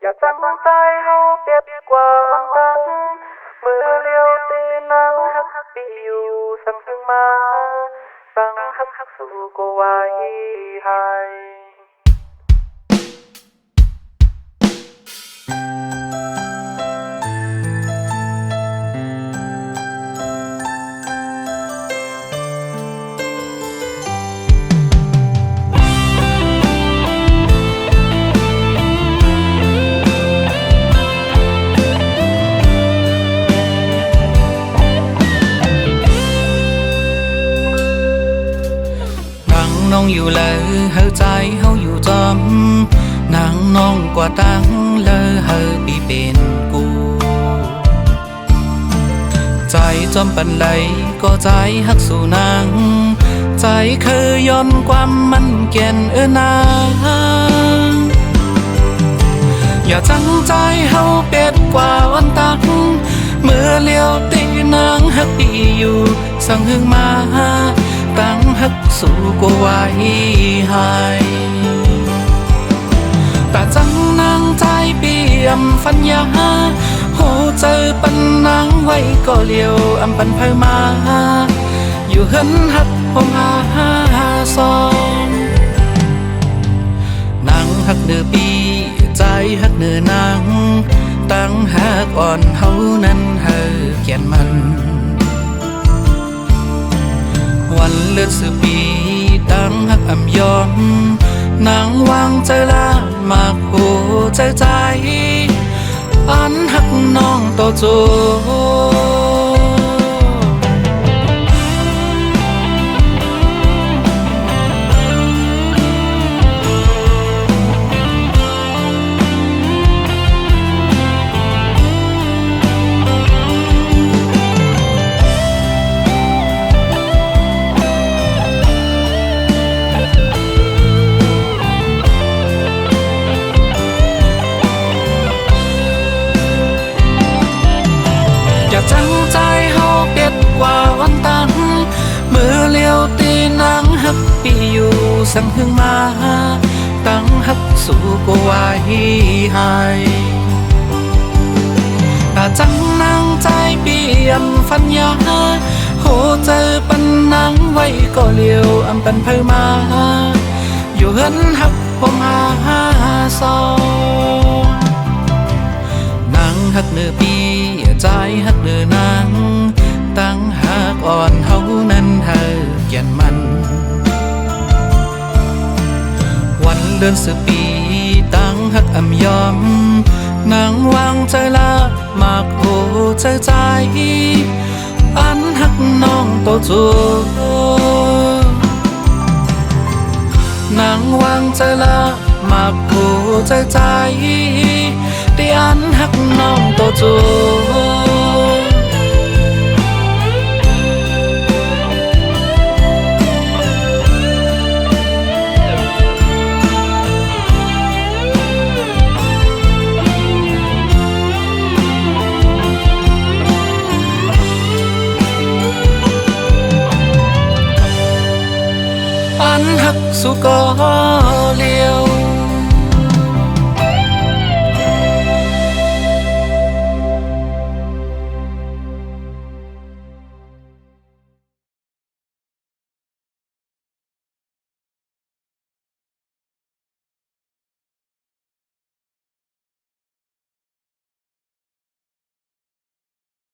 อย่าจังใจเฮาเปรียบกว่าอันตังมือเลียวตีนังฮักปีอยู่สังหึงมาตั้งฮักสู่ก็ไว้ให้น้องอยู่เลยเฮาใจเฮาอยู่จอมนางน้องกว่าตั้งเลยเฮาปีเป็นกูใจจอมปันไหลก็ใจฮักสู่นางใจเคยย้อนความมันเกียนนางอย่าจังใจเฮาเป็ดกว่าวันตักเมื่อเลี้ยวตีนางฮักปีอยู่สังหึงมาตั้งฮักสู่ก็ไว้ให้แต่จังนางใจเปี่ยมฟัญญาโหเจอปันนางไว้ก็เลี้ยวอำปันเพิ่มมาอยู่เหินฮักพงอาซองนางฮักเนื้อปีใจฮักเนื้อนางตั้งฮักอ่อนเฮานั้นเฮาเขียนมันวันเลือดสืบปีตั้งฮักอำยอมนางวางใจละมากโหใจอันฮักน้องโตโจอย่าจังใจเฮาเปียดกว่าวันตังมือเลี้ยวตีนางฮักปีอยู่สังหึงมาตั้งฮักสู่ก็ไว้ให้แต่จังนางใจเปี่ยมฟัญญาโหเจอปันนางไว้ก็เลี้ยวอำปันเพิ่มมาอยู่เหินฮักพงอาซองนางฮักเนื้อปีใจฮักเนื้อนางตั้งฮักอ่อนเฮานั้นเฮาเกียนมันวันเดือนสืบปีตั้งฮักอำยอมนางวางใจละมากโหใจอันฮักน้องโตจูนางวางใจละมากโหใจที่อันฮักน้องโตจูอันฮักสุก็